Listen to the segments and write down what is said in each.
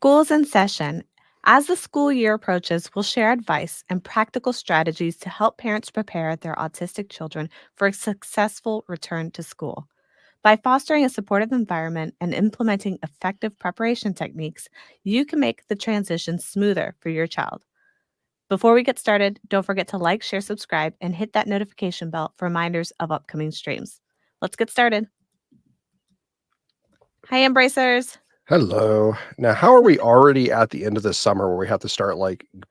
School's in session. As the school year approaches, we'll share advice and practical strategies to help parents prepare their autistic children for a successful return to school. By fostering a supportive environment and implementing effective preparation techniques, you can make the transition smoother for your child. Before we get started, don't forget to like, share, subscribe, and hit that notification bell for reminders of upcoming streams. Let's get started. Hi, Embracers. Hello. Now, how are we already at the end of the summer where we have to start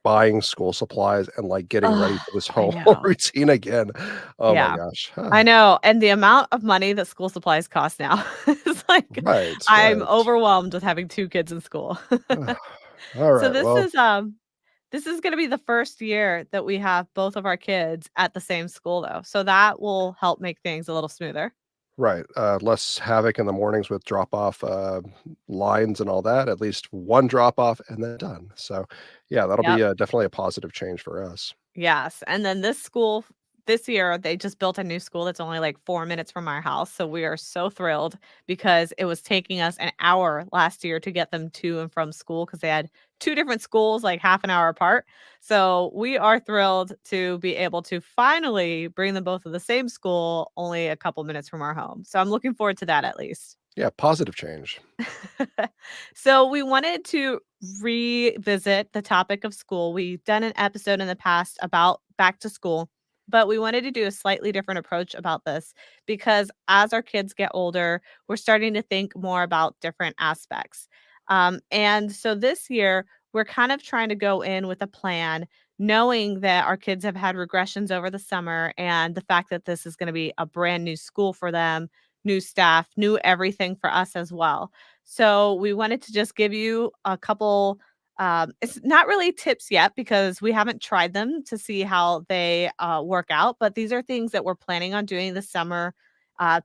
buying school supplies and getting ready Oh, for this I whole know. routine again? Oh my Yeah. gosh. I know, and the amount of money that school supplies cost now is like Right, I'm right. overwhelmed with having 2 kids in school. All So right. Well, this is gonna be the first year that we have both of our kids at the same school, though, so that will help make things a little smoother. right. Less havoc in the mornings with drop off lines and all that. At least one drop off and then done. So, yeah, that'll be Yep. definitely a positive change for us. Yes, and then this year, they just built a new school that's only, like, 4 minutes from our house, so we are so thrilled because it was taking us an hour last year to get them to and from school because they had 2 different schools, like, half an hour apart. So, we are thrilled to be able to finally bring them both to the same school only a couple minutes from our home. So, I'm looking forward to that at least. Yeah, positive change. So we wanted to revisit the topic of school. We've done an episode in the past about back to school, but we wanted to do a slightly different approach about this because as our kids get older, we're starting to think more about different aspects. And so this year, we're kind of trying to go in with a plan, knowing that our kids have had regressions over the summer and the fact that this is going to be a brand new school for them, new staff, new everything for us as well. So we wanted to just give you a couple. It's not really tips yet because we haven't tried them to see how they work out. But these are things that we're planning on doing this summer,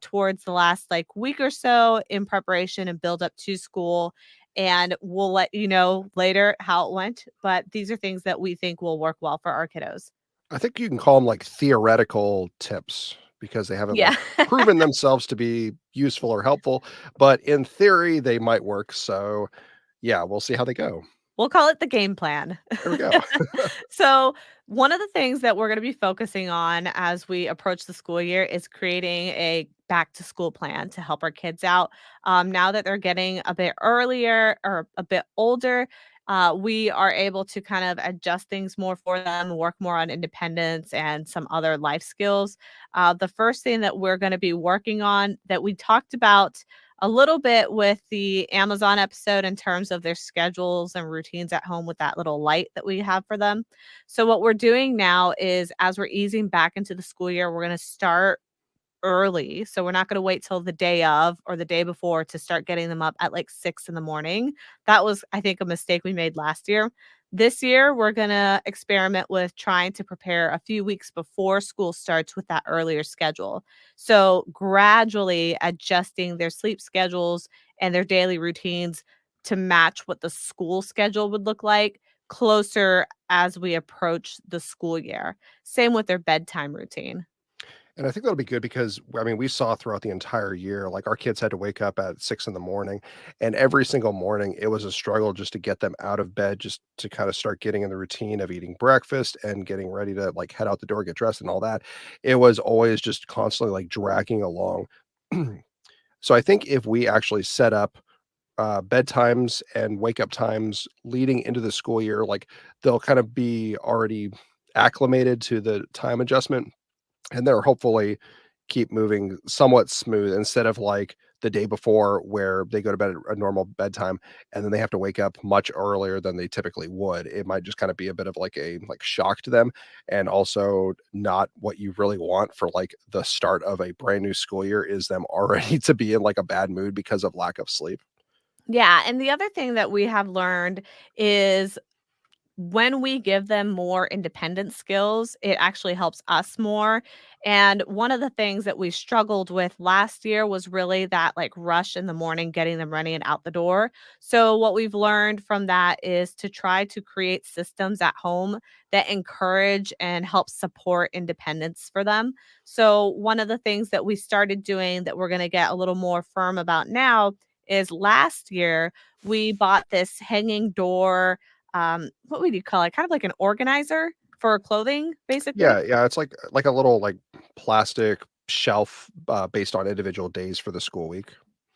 towards the last like week or so in preparation and build up to school. And we'll let you know later how it went. But these are things that we think will work well for our kiddos. I think you can call them theoretical tips because they haven't Yeah. proven themselves to be useful or helpful, but in theory they might work. So yeah, we'll see how they go. We'll call it the game plan. There we go. So, one of the things that we're going to be focusing on as we approach the school year is creating a back to school plan to help our kids out. Now that they're getting a bit earlier or a bit older, we are able to kind of adjust things more for them, work more on independence and some other life skills. The first thing that we're going to be working on that we talked about a little bit with the Amazon episode in terms of their schedules and routines at home with that little light that we have for them. So, what we're doing now is as we're easing back into the school year, we're going to start early. So, we're not going to wait till the day of or the day before to start getting them up at like 6 in the morning. That was, I think, a mistake we made last year. This year, we're going to experiment with trying to prepare a few weeks before school starts with that earlier schedule. So, gradually adjusting their sleep schedules and their daily routines to match what the school schedule would look like closer as we approach the school year. Same with their bedtime routine. And I think that'll be good because I mean we saw throughout the entire year, our kids had to wake up at 6 in the morning, and every single morning it was a struggle just to get them out of bed, just to kind of start getting in the routine of eating breakfast and getting ready to head out the door, get dressed and all that. It was always just constantly dragging along. So I think if we actually set up bedtimes and wake up times leading into the school year, they'll kind of be already acclimated to the time adjustment, and they'll hopefully keep moving somewhat smooth instead of the day before where they go to bed at a normal bedtime and then they have to wake up much earlier than they typically would. It might just kind of be a bit of a shock to them, and also not what you really want for the start of a brand new school year is them already to be in a bad mood because of lack of sleep. Yeah, and the other thing that we have learned is when we give them more independent skills, it actually helps us more. And one of the things that we struggled with last year was really that like rush in the morning, getting them ready and out the door. So, what we've learned from that is to try to create systems at home that encourage and help support independence for them. So, one of the things that we started doing that we're going to get a little more firm about now is last year we bought this hanging door, what would you call it? Kind of like an organizer for clothing, basically. Yeah, yeah, it's like a little, like, plastic shelf, based on individual days for the school week.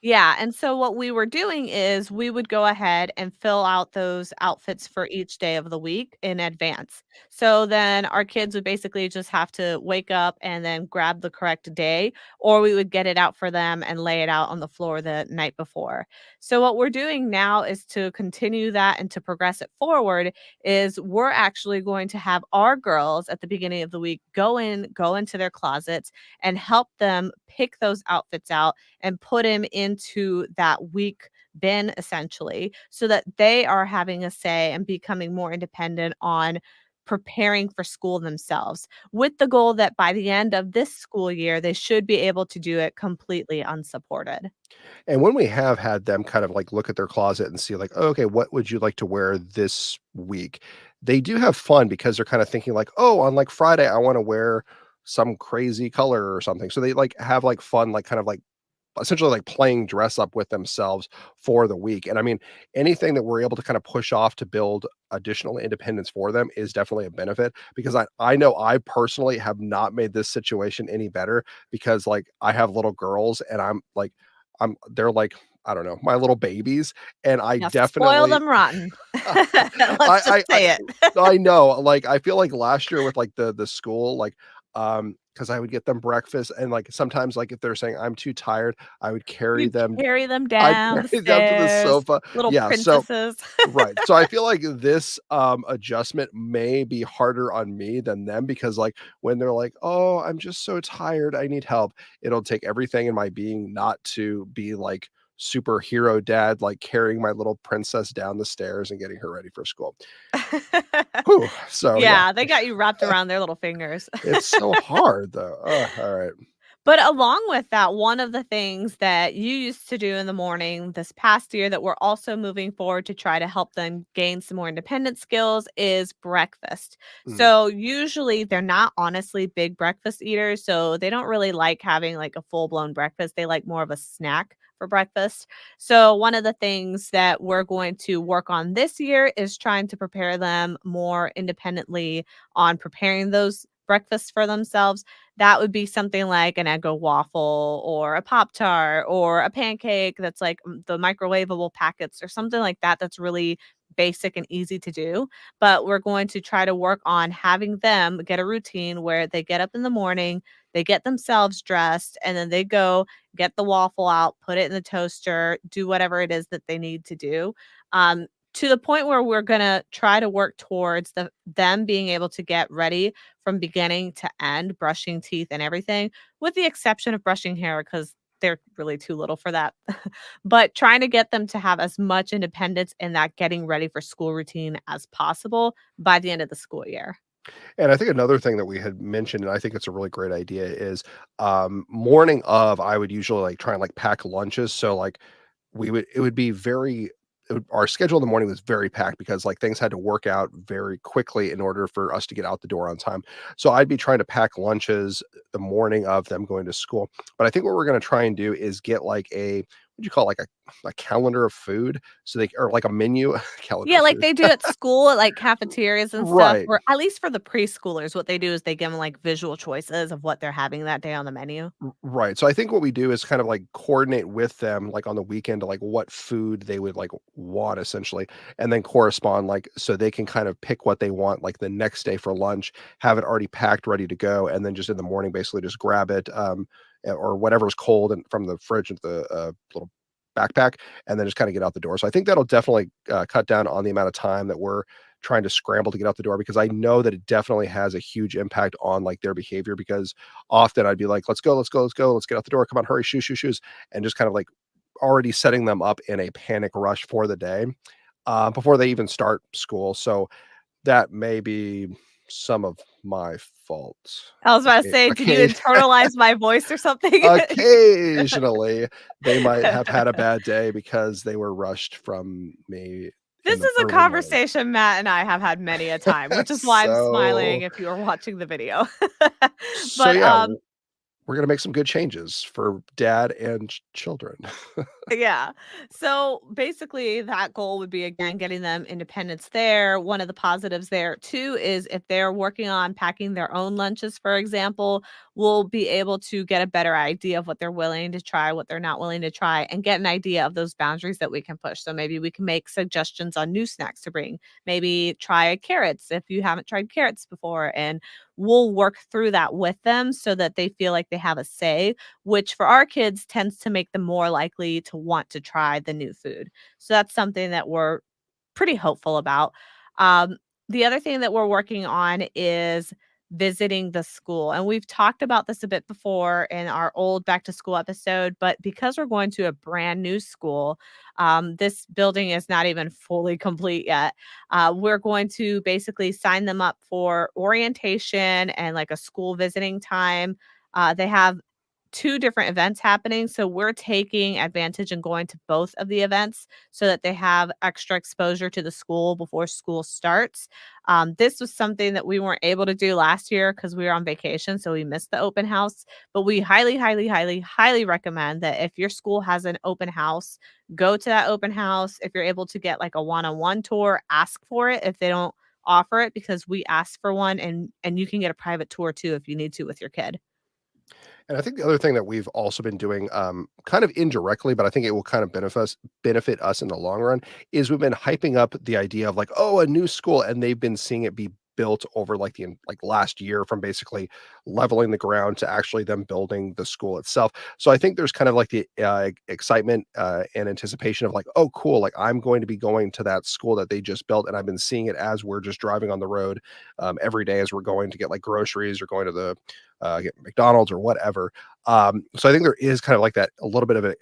Yeah, and so what we were doing is we would go ahead and fill out those outfits for each day of the week in advance. So then our kids would basically just have to wake up and then grab the correct day, or we would get it out for them and lay it out on the floor the night before. So what we're doing now is to continue that and to progress it forward is we're actually going to have our girls at the beginning of the week go into their closets and help them pick those outfits out and put him into that week bin essentially so that they are having a say and becoming more independent on preparing for school themselves with the goal that by the end of this school year they should be able to do it completely unsupported. And when we have had them kind of like look at their closet and see like, "Oh, okay, what would you like to wear this week?" They do have fun because they're kind of thinking like, "Oh, on like Friday, I want to wear some crazy color or something." So they like have like fun, like kind of like essentially like playing dress up with themselves for the week. And I mean, anything that we're able to kind of push off to build additional independence for them is definitely a benefit because I know I personally have not made this situation any better because like I have little girls and they're like I don't know, my little babies and I Now spoil definitely them rotten. I Let's just I say it. I know, like, I feel like last year with, like, the school, like, because I would get them breakfast and, like, sometimes, like, if they're saying, "I'm too tired," I would carry You them carry them I'd down the carry them to the stairs, sofa. little Yeah, so princesses. right. So I feel like this, adjustment may be harder on me than them because, like, when they're like, "Oh, I'm just so tired, I need help," it'll take everything in my being not to be like superhero dad, like carrying my little princess down the stairs and getting her ready for school. Whew, so yeah, Yeah, they got you wrapped around their little fingers. it's so hard though. Alright. But along with that, one of the things that you used to do in the morning this past year that we're also moving forward to try to help them gain some more independent skills is breakfast. Mhm. So usually they're not honestly big breakfast eaters, so they don't really like having like a full-blown breakfast. They like more of a snack for breakfast. So one of the things that we're going to work on this year is trying to prepare them more independently on preparing those breakfasts for themselves. That would be something like an Eggo waffle or a Pop-Tart or a pancake that's like, the microwavable packets or something like that that's really basic and easy to do, but we're going to try to work on having them get a routine where they get up in the morning, they get themselves dressed, and then they go get the waffle out, put it in the toaster, do whatever it is that they need to do, to the point where we're gonna try to work towards them being able to get ready from beginning to end, brushing teeth and everything, with the exception of brushing hair because they're really too little for that. But trying to get them to have as much independence in that getting ready for school routine as possible by the end of the school year. And I think another thing that we had mentioned, and I think it's a really great idea, is morning of, I would usually like try and like pack lunches. So like it would be very our schedule in the morning was very packed because like things had to work out very quickly in order for us to get out the door on time. So I'd be trying to pack lunches the morning of them going to school. But I think what we're going to try and do is get like what do you call it, like a calendar of food so they or like a menu calendar Yeah, of like food. they do at school at, like, cafeterias and stuff, Right. or at least for the preschoolers, what they do is they give them like, visual choices of what they're having that day on the menu. Right. So I think what we do is kind of like coordinate with them like on the weekend to like what food they would like want essentially and then correspond like so they can kind of pick what they want like the next day for lunch, have it already packed ready to go and then just in the morning basically just grab it or whatever's cold and from the fridge into the little backpack and then just kind of get out the door. So I think that'll definitely cut down on the amount of time that we're trying to scramble to get out the door because I know that it definitely has a huge impact on like their behavior because often I'd be like, let's go, let's go, let's go, let's get out the door. Come on, hurry, shoes, shoes, shoes. And just kind of like already setting them up in a panic rush for the day before they even start school. So that may be some of my fault. I was about to say, did you Okay. internalize my voice or something? Occasionally, they might have had a bad day because they were rushed from me in This the is a early morning. conversation Matt and I have had many a time, which is why I'm smiling So if you are watching the video. so But, yeah, we're gonna make some good changes for dad and children. Yeah. So basically, that goal would be again getting them independence there. One of the positives there too is if they're working on packing their own lunches, for example, we'll be able to get a better idea of what they're willing to try, what they're not willing to try, and get an idea of those boundaries that we can push. So maybe we can make suggestions on new snacks to bring. Maybe try carrots if you haven't tried carrots before. And we'll work through that with them so that they feel like they have a say, which for our kids tends to make them more likely to want to try the new food. So that's something that we're pretty hopeful about. Um, the other thing that we're working on is visiting the school. And we've talked about this a bit before in our old back to school episode, but because we're going to a brand new school, this building is not even fully complete yet. We're going to basically sign them up for orientation and like a school visiting time. They have two different events happening. So we're taking advantage and going to both of the events so that they have extra exposure to the school before school starts. This was something that we weren't able to do last year because we were on vacation. So we missed the open house. But we highly, highly, highly, highly recommend that if your school has an open house, go to that open house. If you're able to get like a one-on-one tour, ask for it if they don't offer it because we asked for one and you can get a private tour too if you need to with your kid. And I think the other thing that we've also been doing, kind of indirectly, but I think it will kind of benefit us in the long run, is we've been hyping up the idea of like, oh, a new school, and they've been seeing it be built over like like last year from basically leveling the ground to actually them building the school itself. So I think there's kind of like the excitement and anticipation of like, oh, cool, like I'm going to be going to that school that they just built, and I've been seeing it as we're just driving on the road every day as we're going to get like groceries or going to the get McDonald's or whatever. So I think there is kind of like that a little bit of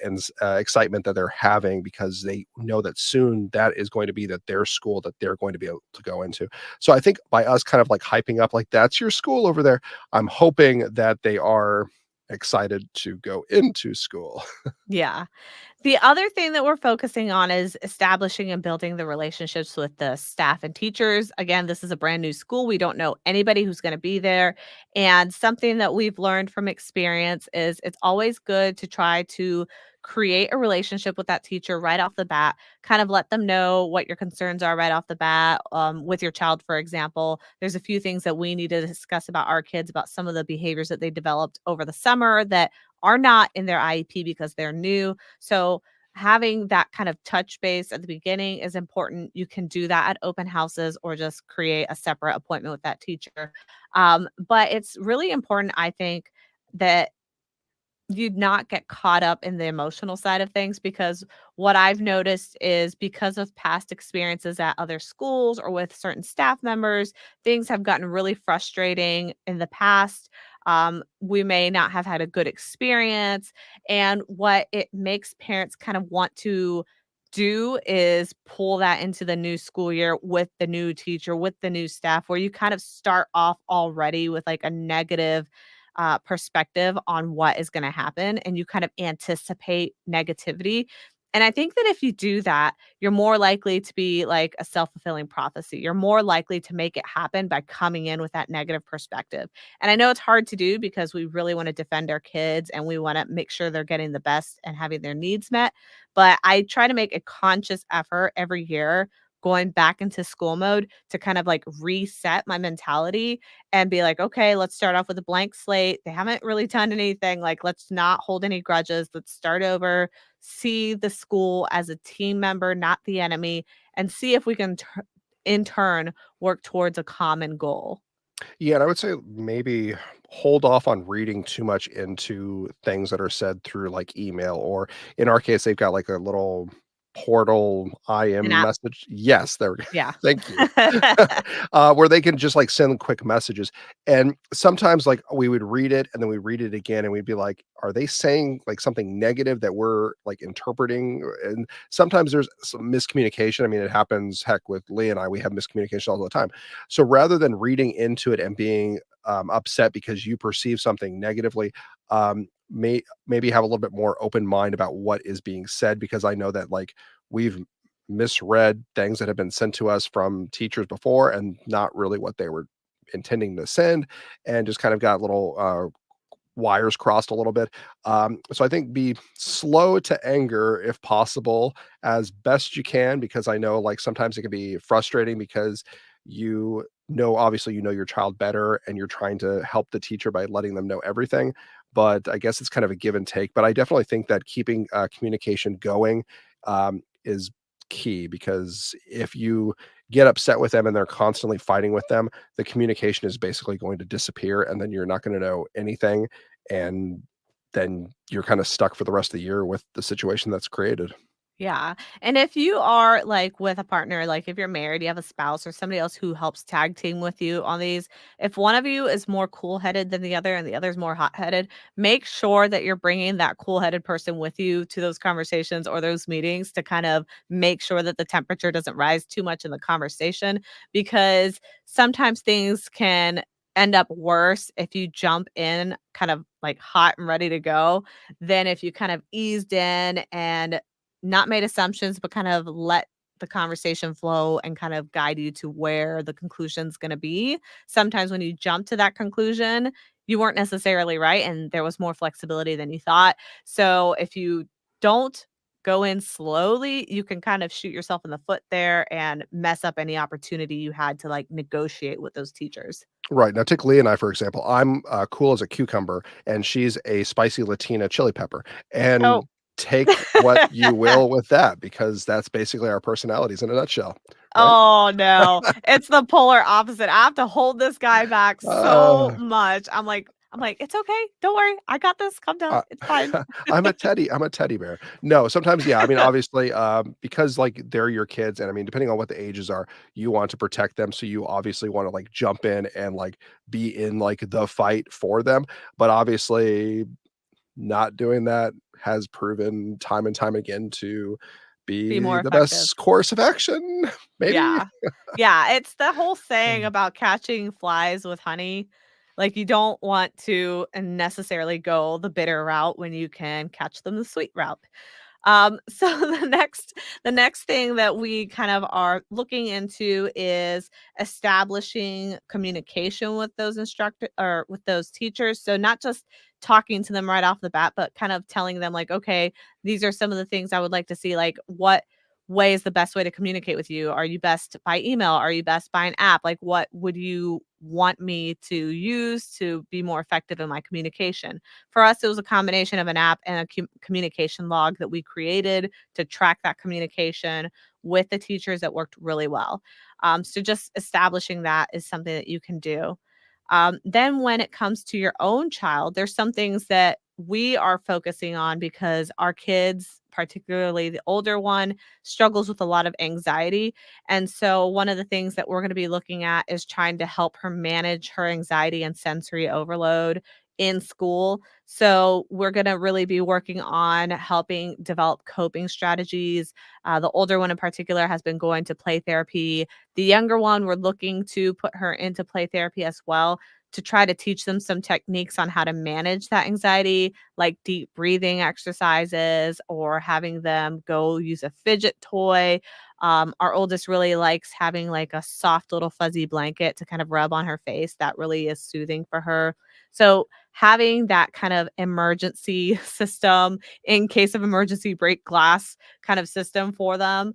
excitement that they're having because they know that soon that is going to be that their school that they're going to be able to go into. So I think by us kind of like hyping up like that's your school over there, I'm hoping that they are excited to go into school. Yeah. The other thing that we're focusing on is establishing and building the relationships with the staff and teachers. Again, this is a brand new school. We don't know anybody who's going to be there. And something that we've learned from experience is it's always good to try to create a relationship with that teacher right off the bat, kind of let them know what your concerns are right off the bat. With your child, for example, there's a few things that we need to discuss about our kids, about some of the behaviors that they developed over the summer that are not in their IEP because they're new. So having that kind of touch base at the beginning is important. You can do that at open houses or just create a separate appointment with that teacher. But it's really important, I think, that you'd not get caught up in the emotional side of things because what I've noticed is because of past experiences at other schools or with certain staff members, things have gotten really frustrating in the past. We may not have had a good experience. And what it makes parents kind of want to do is pull that into the new school year with the new teacher, with the new staff, where you kind of start off already with like a negative perspective on what is going to happen and you kind of anticipate negativity. And I think that if you do that, you're more likely to be like a self fulfilling prophecy. You're more likely to make it happen by coming in with that negative perspective. And I know it's hard to do because we really want to defend our kids and we want to make sure they're getting the best and having their needs met. But I try to make a conscious effort every year going back into school mode to kind of like reset my mentality and be like, okay, let's start off with a blank slate. They haven't really done anything. Like, let's not hold any grudges. Let's start over, see the school as a team member, not the enemy, and see if we can, in turn, work towards a common goal. Yeah, and I would say maybe hold off on reading too much into things that are said through like email, or in our case, they've got like a little portal And IM message. Yes, there we go. yeah. Thank you. Where they can just like send quick messages. And sometimes like we would read it and then we read it again and we'd be like, are they saying like something negative that we're like interpreting? And sometimes there's some miscommunication. I mean, it happens heck with Lee and I, we have miscommunication all the time. So rather than reading into it and being upset because you perceive something negatively, maybe have a little bit more open mind about what is being said because I know that like we've misread things that have been sent to us from teachers before and not really what they were intending to send, and just kind of got a little wires crossed a little bit. So I think be slow to anger if possible as best you can, because I know like sometimes it can be frustrating because you know, obviously, you know your child better and you're trying to help the teacher by letting them know everything. But I guess it's kind of a give and take. But I definitely think that keeping communication going is key, because if you get upset with them and they're constantly fighting with them, the communication is basically going to disappear and then you're not going to know anything, and then you're kind of stuck for the rest of the year with the situation that's created. Yeah. And if you are like with a partner, like if you're married, you have a spouse or somebody else who helps tag team with you on these, if one of you is more cool headed than the other and the other's more hot headed, make sure that you're bringing that cool headed person with you to those conversations or those meetings to kind of make sure that the temperature doesn't rise too much in the conversation, because sometimes things can end up worse if you jump in kind of like hot and ready to go than if you kind of eased in and not made assumptions, but kind of let the conversation flow and kind of guide you to where the conclusion's gonna be. Sometimes when you jump to that conclusion, you weren't necessarily right, and there was more flexibility than you thought. So if you don't go in slowly, you can kind of shoot yourself in the foot there and mess up any opportunity you had to, like, negotiate with those teachers. Right. Now, take Lee and I, for example. I'm cool as a cucumber, and she's a spicy Latina chili pepper. Oh. And take what you will with that, because that's basically our personalities in a nutshell, right? Oh, no. It's the polar opposite. I have to hold this guy back so Uh, much. I'm like, "It's okay. Don't worry. I got this. Calm down. Uh, It's fine." I'm a teddy bear. No, sometimes, yeah, I mean, obviously, because, like, they're your kids, and I mean, depending on what the ages are, you want to protect them, so you obviously wanna, like, jump in and, like, be in, like, the fight for them, but obviously, not doing that has proven time and time again to Be be more the effective. best course of action, maybe? Yeah. Yeah, it's the whole saying about catching flies with honey. Like, you don't want to necessarily go the bitter route when you can catch them the sweet route. So the next thing that we kind of are looking into is establishing communication with those instructor or with those teachers. So not just talking to them right off the bat, but kind of telling them like, okay, these are some of the things I would like to see. Like, what way is the best way to communicate with you? Are you best by email? Are you best by an app? Like, what would you want me to use to be more effective in my communication? For us, it was a combination of an app and a communication log that we created to track that communication with the teachers that worked really well. So just establishing that is something that you can do. Then when it comes to your own child, there's some things that we are focusing on because our kids, particularly the older one, struggles with a lot of anxiety. And so one of the things that we're going to be looking at is trying to help her manage her anxiety and sensory overload in school. So we're going to really be working on helping develop coping strategies. The older one in particular has been going to play therapy. The younger one, we're looking to put her into play therapy as well to try to teach them some techniques on how to manage that anxiety, like deep breathing exercises or having them go use a fidget toy. Our oldest really likes having like a soft little fuzzy blanket to kind of rub on her face. That really is soothing for her. So, having that kind of emergency system in case of emergency break glass kind of system for them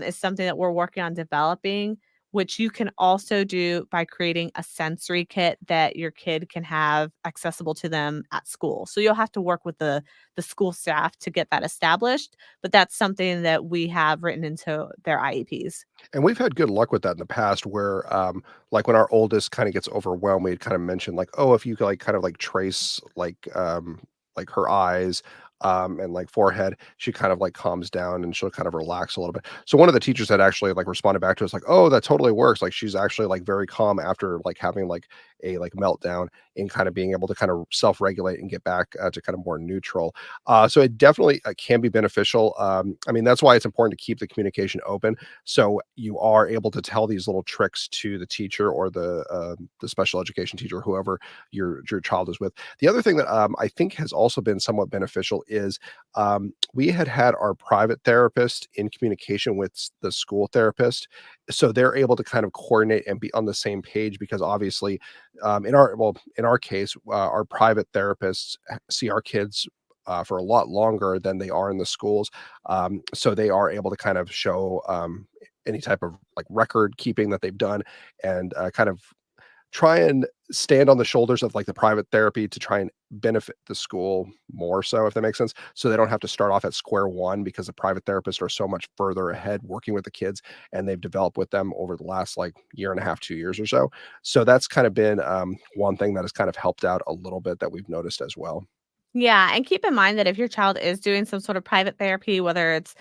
is something that we're working on developing, which you can also do by creating a sensory kit that your kid can have accessible to them at school. So you'll have to work with the school staff to get that established, but that's something that we have written into their IEPs. And we've had good luck with that in the past where, like when our oldest kind of gets overwhelmed, we'd kind of mention like, oh, if you could like kind of like trace like her eyes, and like forehead, she kind of like calms down and she'll kind of relax a little bit. So one of the teachers had actually like responded back to us like, oh, that totally works. Like she's actually like very calm after like having like a like meltdown, and kind of being able to kind of self-regulate and get back to kind of more neutral. So it definitely can be beneficial. I mean, that's why it's important to keep the communication open, so you are able to tell these little tricks to the teacher or the special education teacher, whoever your child is with. The other thing that I think has also been somewhat beneficial is we had our private therapist in communication with the school therapist, so they're able to kind of coordinate and be on the same page because obviously, in our case, our private therapists see our kids for a lot longer than they are in the schools, so they are able to kind of show any type of like record keeping that they've done, and kind of try and stand on the shoulders of like the private therapy to try and benefit the school more so, if that makes sense. So they don't have to start off at square one because the private therapists are so much further ahead working with the kids, and they've developed with them over the last like year and a half, 2 years or so. So that's kind of been one thing that has kind of helped out a little bit that we've noticed as well. Yeah, and keep in mind that if your child is doing some sort of private therapy, whether it's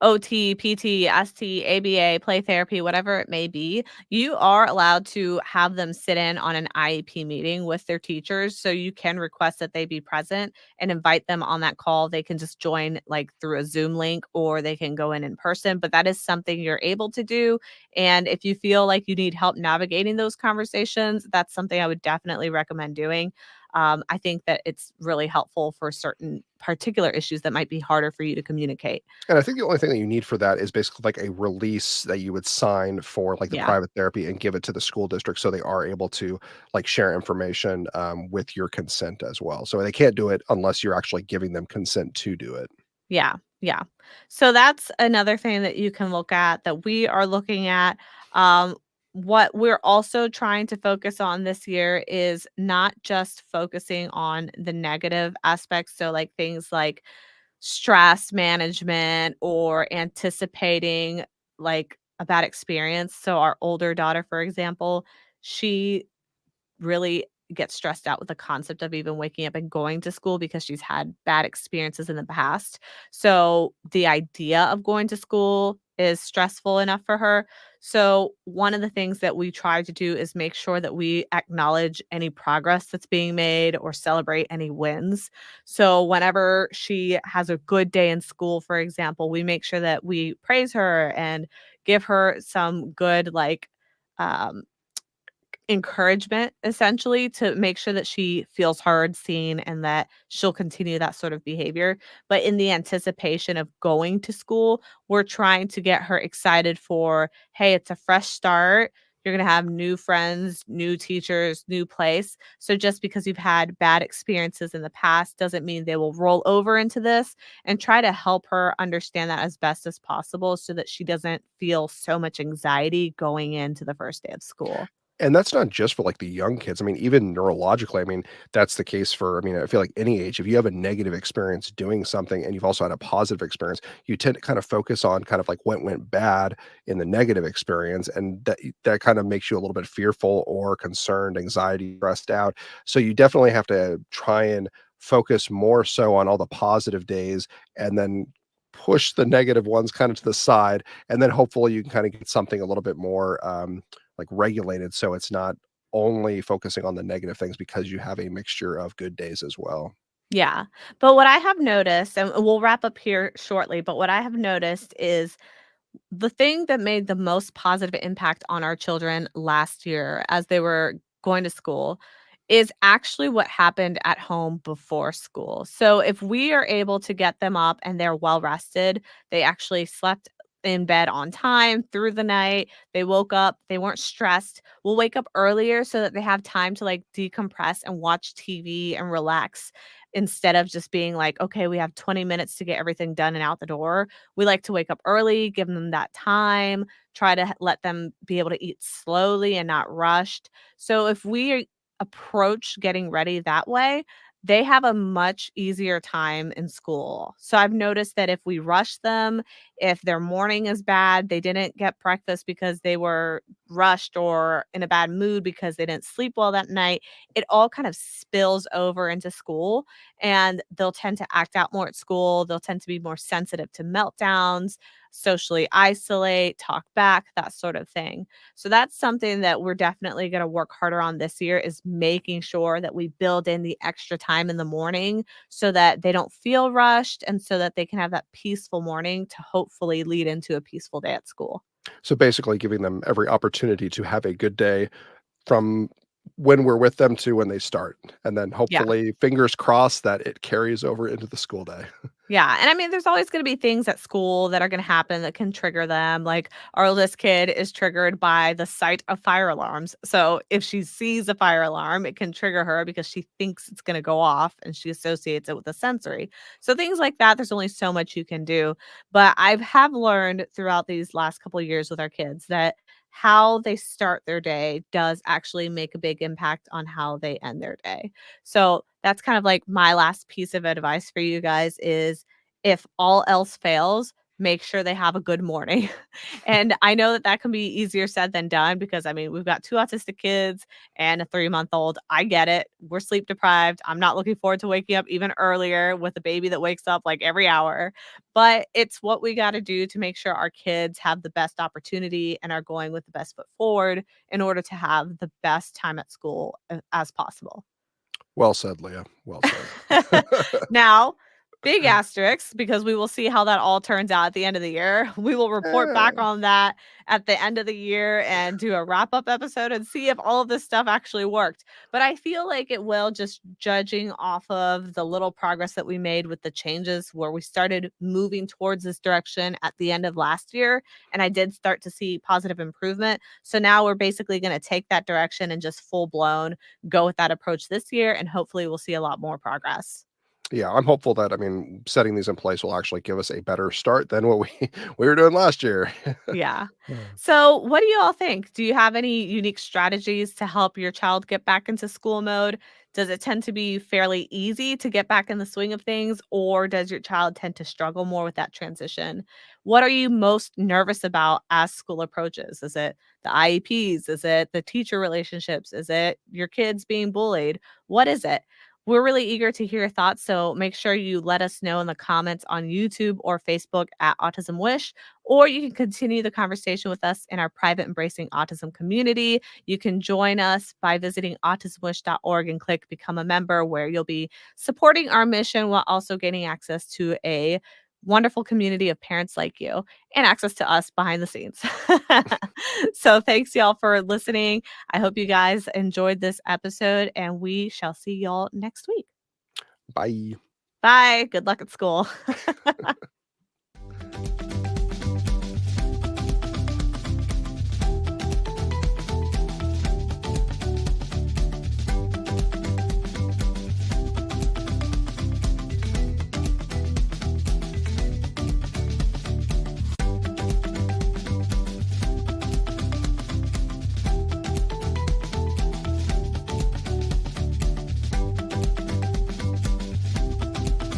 OT, PT, ST, ABA, play therapy, whatever it may be, you are allowed to have them sit in on an IEP meeting with their teachers. So you can request that they be present and invite them on that call. They can just join like through a Zoom link or they can go in person, but that is something you're able to do. And if you feel like you need help navigating those conversations, that's something I would definitely recommend doing. I think that it's really helpful for certain particular issues that might be harder for you to communicate. And I think the only thing that you need for that is basically like a release that you would sign for like the Yeah. private therapy and give it to the school district so they are able to like share information with your consent as well. So they can't do it unless you're actually giving them consent to do it. Yeah, yeah. So that's another thing that you can look at that we are looking at. What we're also trying to focus on this year is not just focusing on the negative aspects. So, like things like stress management or anticipating like a bad experience. So, our older daughter, for example, she really gets stressed out with the concept of even waking up and going to school because she's had bad experiences in the past. So the idea of going to school is stressful enough for her. So one of the things that we try to do is make sure that we acknowledge any progress that's being made or celebrate any wins. So whenever she has a good day in school, for example, we make sure that we praise her and give her some good um encouragement essentially to make sure that she feels heard, seen, and that she'll continue that sort of behavior. But in the anticipation of going to school, we're trying to get her excited for, hey, it's a fresh start. You're going to have new friends, new teachers, new place. So just because you've had bad experiences in the past doesn't mean they will roll over into this, and try to help her understand that as best as possible so that she doesn't feel so much anxiety going into the first day of school. And that's not just for, like, the young kids. I mean, even neurologically, I mean, that's the case for I mean, I feel like any age, if you have a negative experience doing something and you've also had a positive experience, you tend to kind of focus on kind of like what went bad in the negative experience, and that kind of makes you a little bit fearful or concerned, anxiety, stressed out. So you definitely have to try and focus more so on all the positive days and then push the negative ones kind of to the side, and then hopefully you can kinda get something a little bit more, like regulated so it's not only focusing on the negative things because you have a mixture of good days as well. Yeah. But what I have noticed, and we'll wrap up here shortly, but what I have noticed is the thing that made the most positive impact on our children last year as they were going to school is actually what happened at home before school. So if we are able to get them up and they're well rested, they actually slept in bed on time through the night. They woke up, they weren't stressed. We'll wake up earlier so that they have time to like decompress and watch TV and relax instead of just being like, okay, we have 20 minutes to get everything done and out the door. We like to wake up early, give them that time, try to let them be able to eat slowly and not rushed. So if we approach getting ready that way, they have a much easier time in school. So I've noticed that if we rush them, if their morning is bad, they didn't get breakfast because they were rushed or in a bad mood because they didn't sleep well that night, it all kind of spills over into school and they'll tend to act out more at school. They'll tend to be more sensitive to meltdowns, socially isolate, talk back, that sort of thing. So that's something that we're definitely going to work harder on this year is making sure that we build in the extra time in the morning so that they don't feel rushed and so that they can have that peaceful morning to hopefully lead into a peaceful day at school. So basically giving them every opportunity to have a good day from when we're with them to when they start, and then Yeah. hopefully, fingers crossed that it carries over into the school day. Yeah, and I mean, there's always gonna be things at school that are gonna happen that can trigger them, like, our oldest kid is triggered by the sight of fire alarms, so if she sees a fire alarm, it can trigger her because she thinks it's gonna go off, and she associates it with a sensory. So things like that, there's only so much you can do, but have learned throughout these last couple of years with our kids that how they start their day does actually make a big impact on how they end their day. So that's kind of like my last piece of advice for you guys is if all else fails, make sure they have a good morning. And I know that that can be easier said than done because I mean, we've got two autistic kids and a 3-month old. I get it. We're sleep deprived. I'm not looking forward to waking up even earlier with a baby that wakes up like every hour. But it's what we got to do to make sure our kids have the best opportunity and are going with the best foot forward in order to have the best time at school as possible. Well said, Leah. Well said. Now, big asterisks because we will see how that all turns out at the end of the year. We will report back Eh, on that at the end of the year and do a wrap up episode and see if all of this stuff actually worked. But I feel like it will, just judging off of the little progress that we made with the changes where we started moving towards this direction at the end of last year. And I did start to see positive improvement. So now we're basically going to take that direction and just full blown go with that approach this year. And hopefully we'll see a lot more progress. yeah, I'm hopeful that, I mean, setting these in place will actually give us a better start than what we we were doing last year. Yeah. Uh, So, what do you all think? Do you have any unique strategies to help your child get back into school mode? Does it tend to be fairly easy to get back in the swing of things, or does your child tend to struggle more with that transition? What are you most nervous about as school approaches? Is it the IEPs? Is it the teacher relationships? Is it your kids being bullied? What is it? We're really eager to hear your thoughts, so make sure you let us know in the comments on YouTube or Facebook at Autism Wish, or you can continue the conversation with us in our private Embracing Autism community. You can join us by visiting autismwish.org and click Become a Member, where you'll be supporting our mission while also gaining access to a wonderful community of parents like you and access to us behind the scenes. So, thanks, y'all, for listening. I hope you guys enjoyed this episode, and we shall see y'all next week. Bye. Bye. Good luck at school.